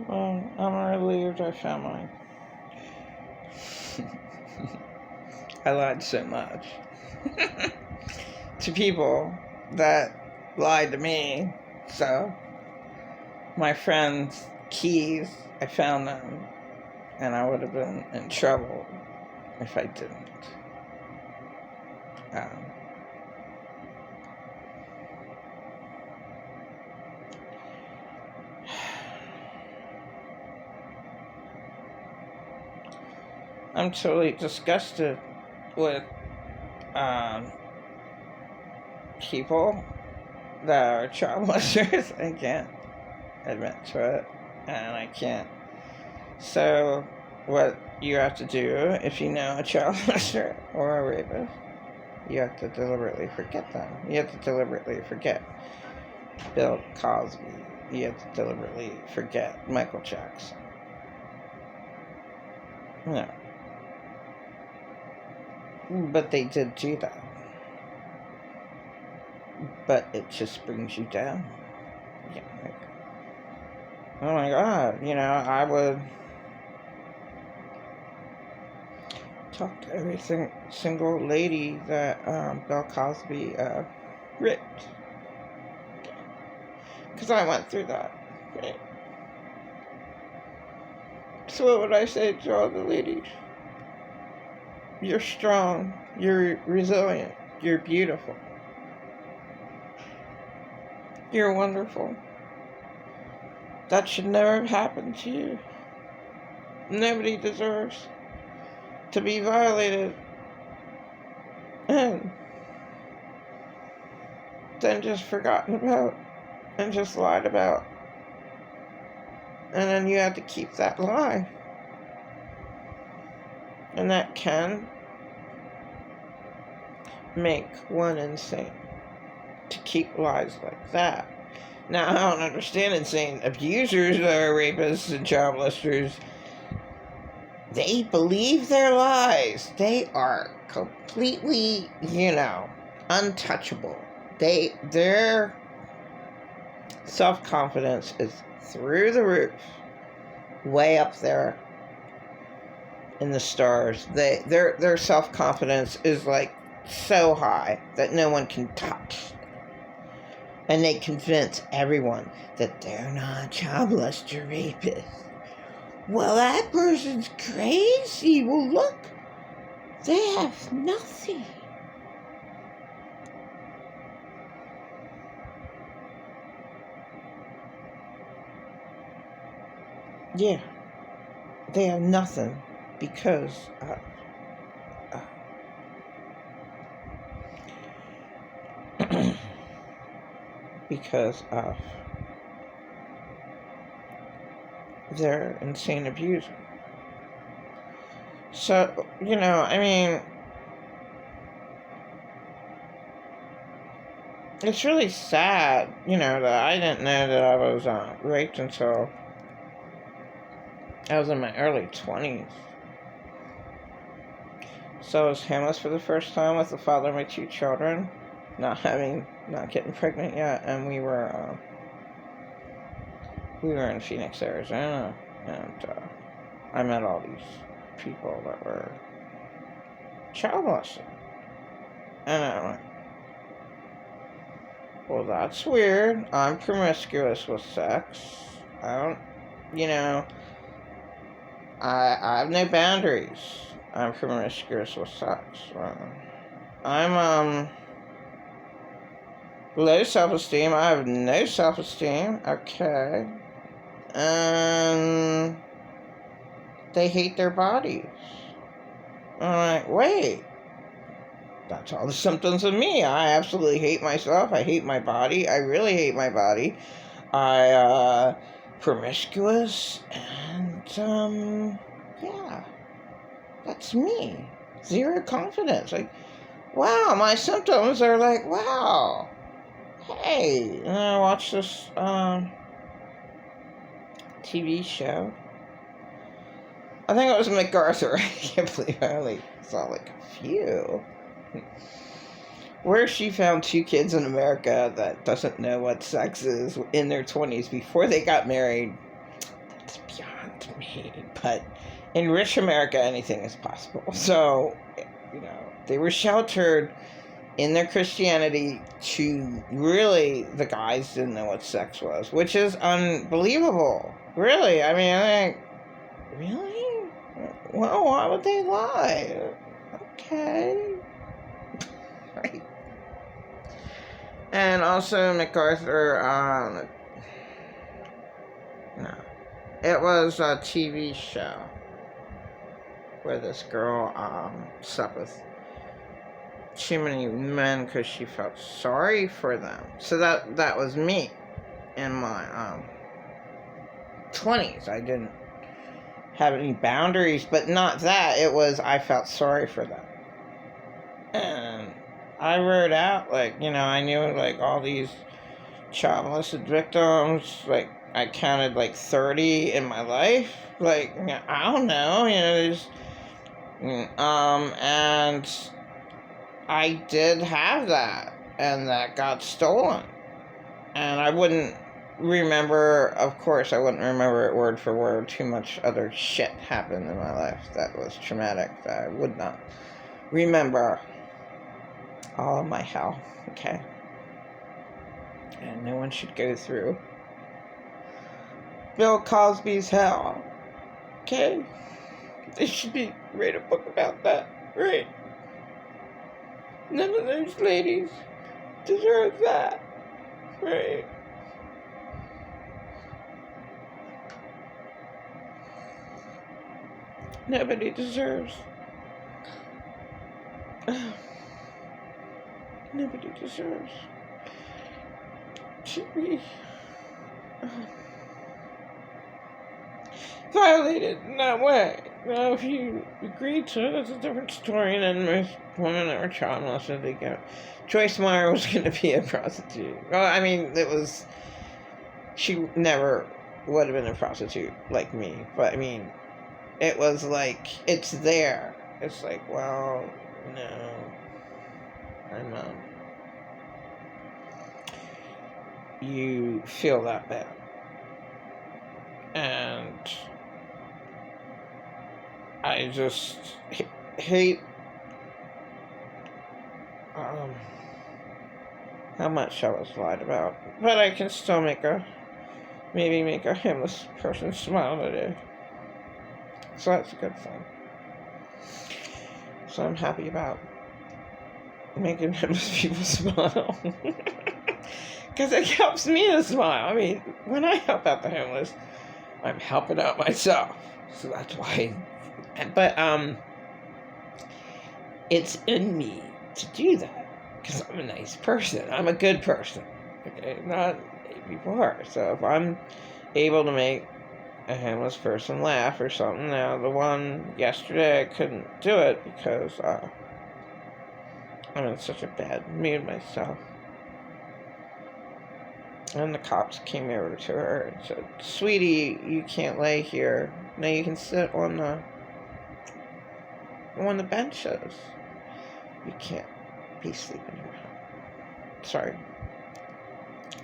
Well, I'm relieved I found mine. I lied so much to people that lied to me. So, my friend's keys, I found them, and I would have been in trouble if I didn't. I'm totally disgusted with people that are child molesters. I can't admit to it, and I can't. So, what you have to do if you know a child molester or a rapist, you have to deliberately forget them. You have to deliberately forget Bill Cosby. You have to deliberately forget Michael Jackson. No. But they did do that. But it just brings you down. Yeah, like, oh my God, I would talk to every single lady that Bill Cosby ripped. Because I went through that. Right? So what would I say to all the ladies? You're strong. You're resilient. You're beautiful. You're wonderful. That should never have happened to you. Nobody deserves to be violated and then just forgotten about and just lied about. And then you have to keep that lie. And that can make one insane to keep lies like that. Now, I don't understand insane abusers or rapists and child molesters. They believe their lies. They are completely, untouchable. Their self-confidence is through the roof, way up there in the stars. Their self-confidence is like so high that no one can touch. And they convince everyone that they're not child molester rapists. Well, that person's crazy. Well, look, they have nothing. Yeah, they have nothing because because of their insane abuser. So, it's really sad, that I didn't know that I was raped until I was in my early 20s. So I was homeless for the first time with the father of my 2 children, not getting pregnant yet, and we were in Phoenix, Arizona, and I met all these people that were child molested. And I went, well, that's weird. I'm promiscuous with sex. I don't, I have no boundaries. I'm promiscuous with sex. I'm, low self-esteem. I have no self-esteem. Okay. And they hate their bodies. I'm like, wait. That's all the symptoms of me. I absolutely hate myself. I hate my body. I really hate my body. Promiscuous, and, yeah. That's me. Zero confidence. Like, wow, my symptoms are like, wow. Hey, and I watched this, TV show. I think it was MacArthur. I can't believe I only saw like a few. Where she found 2 kids in America that doesn't know what sex is in their 20s before they got married. That's beyond me. But in rich America, anything is possible. So, they were sheltered in their Christianity to really, the guys didn't know what sex was, which is unbelievable. Really, I mean, I think, really? Well, why would they lie? Okay. Right. And also MacArthur, no. It was a TV show where this girl slept with too many men because she felt sorry for them. So that was me in my 20s. I didn't have any boundaries, but not that. It was I felt sorry for them. And I wrote out, I knew, all these child molested victims. I counted, 30 in my life. I don't know, there's... And I did have that, and that got stolen. And I wouldn't remember, of course, I wouldn't remember it word for word. Too much other shit happened in my life that was traumatic that I would not remember. All of my hell, okay? And no one should go through Bill Cosby's hell, okay? They should write a book about that, right? None of those ladies deserve that, right? Nobody deserves. Nobody deserves to be violated in that way. Now, if you agree to it, that's a different story than most women that were child molested. They go. Joyce Meyer was going to be a prostitute. Well, I mean, she never would have been a prostitute like me. But, I mean, it was it's there. It's well, no. I'm you feel that bad. And I just hate how much I was lied about. But I can still maybe make a homeless person smile today. So that's a good thing. So I'm happy about making homeless people smile. Because it helps me to smile. I mean, when I help out the homeless, I'm helping out myself. So that's why. But it's in me to do that. Because I'm a nice person. I'm a good person. Okay? Not before. So if I'm able to make a homeless person laugh or something, now the one yesterday I couldn't do it because I'm in such a bad mood myself. And the cops came over to her and said, "Sweetie, you can't lay here. Now you can sit on the benches. You can't be sleeping here." Sorry.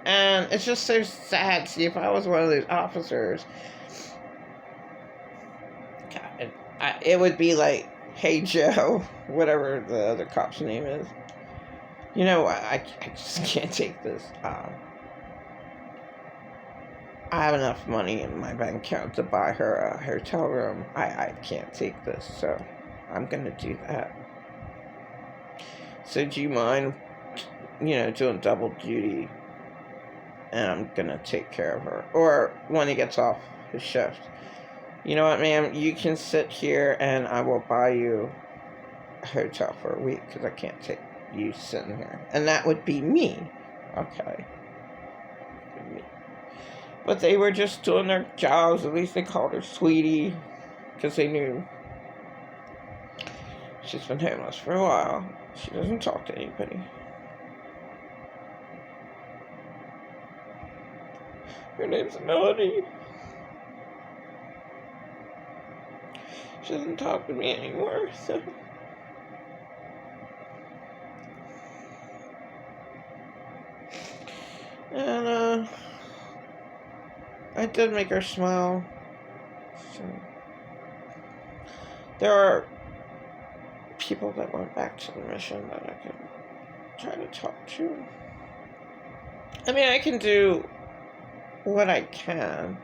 And it's just so sad. See, if I was one of those officers, God, it would be like, "Hey, Joe," whatever the other cop's name is. You know what? I just can't take this. I have enough money in my bank account to buy her a hotel room. I can't take this, so I'm going to do that. So do you mind, doing double duty? And I'm going to take care of her. Or when he gets off his shift. You know what, ma'am? You can sit here and I will buy you a hotel for a week because I can't take you sitting here. And that would be me. Okay. But they were just doing their jobs. At least they called her sweetie. Because they knew she's been homeless for a while. She doesn't talk to anybody. Her name's Melody. She doesn't talk to me anymore, so... And, I did make her smile So, there are people that went back to the mission that I could try to talk to. I mean, I can do what I can.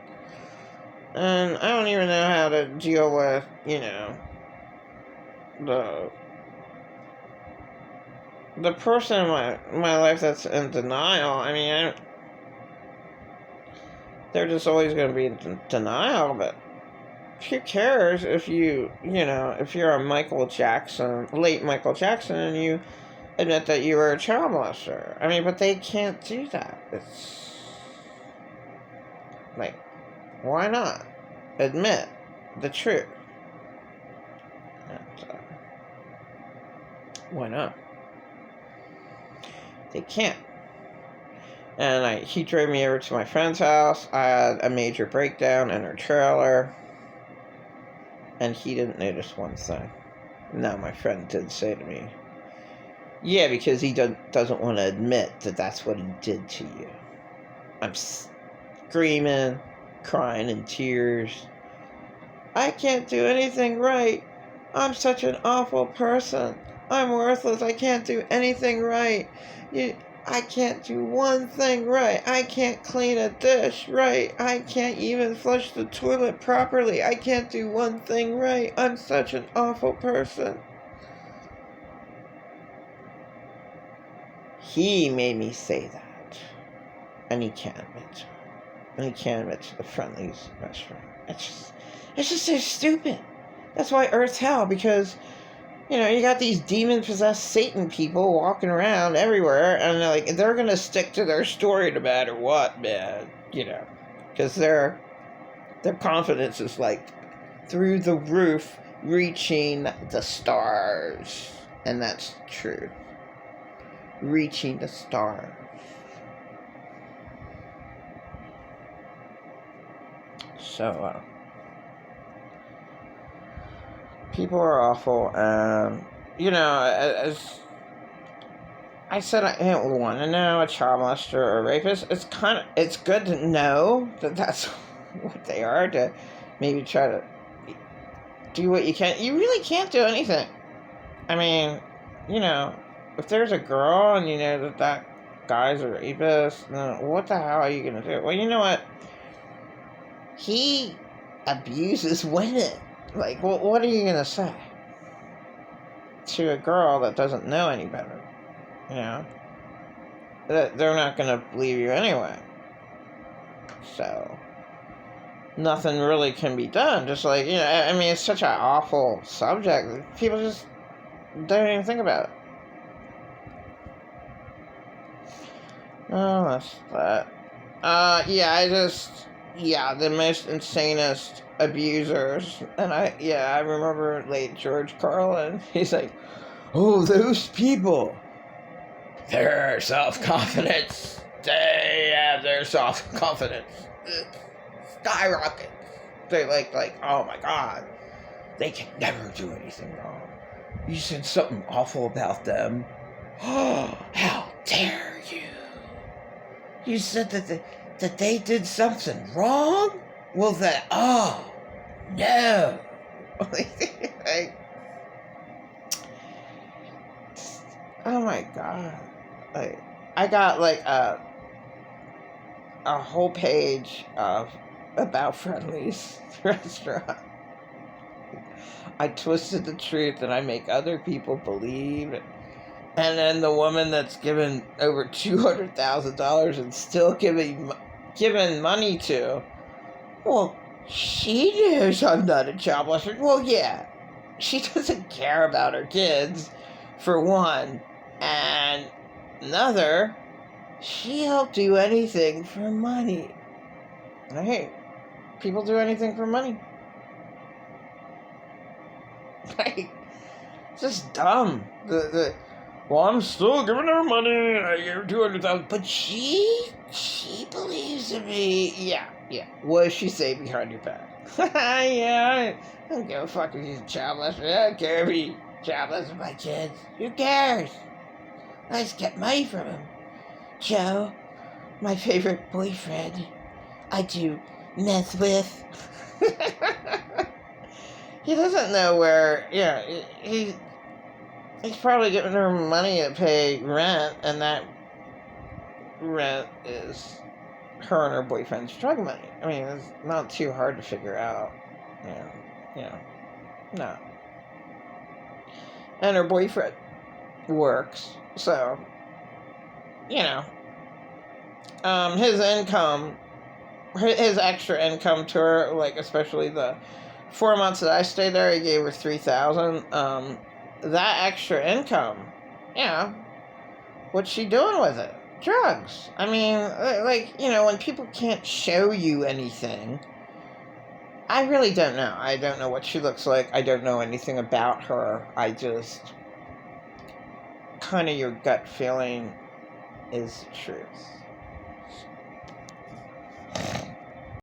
And I don't even know how to deal with, the person in my life that's in denial. I mean, they're just always going to be in denial, but who cares if if you're a late Michael Jackson, and you admit that you were a child molester. I mean, but they can't do that. It's like, why not admit the truth? And, why not? They can't. And he drove me over to my friend's house. I had a major breakdown in her trailer, and he didn't notice one thing. Now, my friend did say to me, yeah, because he doesn't want to admit that that's what he did to you. I'm screaming, crying in tears. I can't do anything right. I'm such an awful person. I'm worthless. I can't do anything right. I can't do one thing right. I can't clean a dish right. I can't even flush the toilet properly. I can't do one thing right. I'm such an awful person. He made me say that. And he can't admit to it. And he can't admit to the friendly's best friend. It's just so stupid. That's why Earth's hell, because you got these demon-possessed Satan people walking around everywhere, and they're going to stick to their story no matter what, man. Because their confidence is through the roof, reaching the stars. And that's true. Reaching the stars. So, people are awful, and, as I said, I don't want to know a child molester or a rapist. It's good to know that that's what they are, to maybe try to do what you can. You really can't do anything. I mean, if there's a girl and you know that guy's a rapist, then what the hell are you going to do? Well, you know what? He abuses women. What are you going to say to a girl that doesn't know any better? They're not going to believe you anyway. So, nothing really can be done. Just I mean, it's such an awful subject. People just don't even think about it. Oh, that's that. The most insanest abusers. And I remember late George Carlin. He's like, oh, those people, their self-confidence, they have their self-confidence skyrockets. They're like, oh my God, they can never do anything wrong. You said something awful about them. Oh, how dare you? You said that they did something wrong? Well, no. Oh my God. I got a whole page about Friendly's restaurant. I twisted the truth and I make other people believe it. And then the woman that's given over $200,000 and still given money to, well, she knows I'm not a child molester. Well, yeah, she doesn't care about her kids, for one, and another, she'll do anything for money. Right? People do anything for money. It's just dumb. Well, I'm still giving her money. I gave her $200,000, but she believes in me. Yeah. What does she say behind your back? I don't give a fuck if he's a child molester. I don't care if he child molested my kids. Who cares? I just get money from him. Joe, my favorite boyfriend, I do meth with. he doesn't know where, he's probably giving her money to pay rent, and that rent is her and her boyfriend's drug money. I mean, it's not too hard to figure out. No. And her boyfriend works, so, his income, his extra income to her, like, especially the 4 months that I stayed there, he gave her $3,000. That extra income, what's she doing with it? Drugs. I mean, like, when people can't show you anything, I really don't know. I don't know what she looks like. I don't know anything about her. I just, kind of your gut feeling is the truth.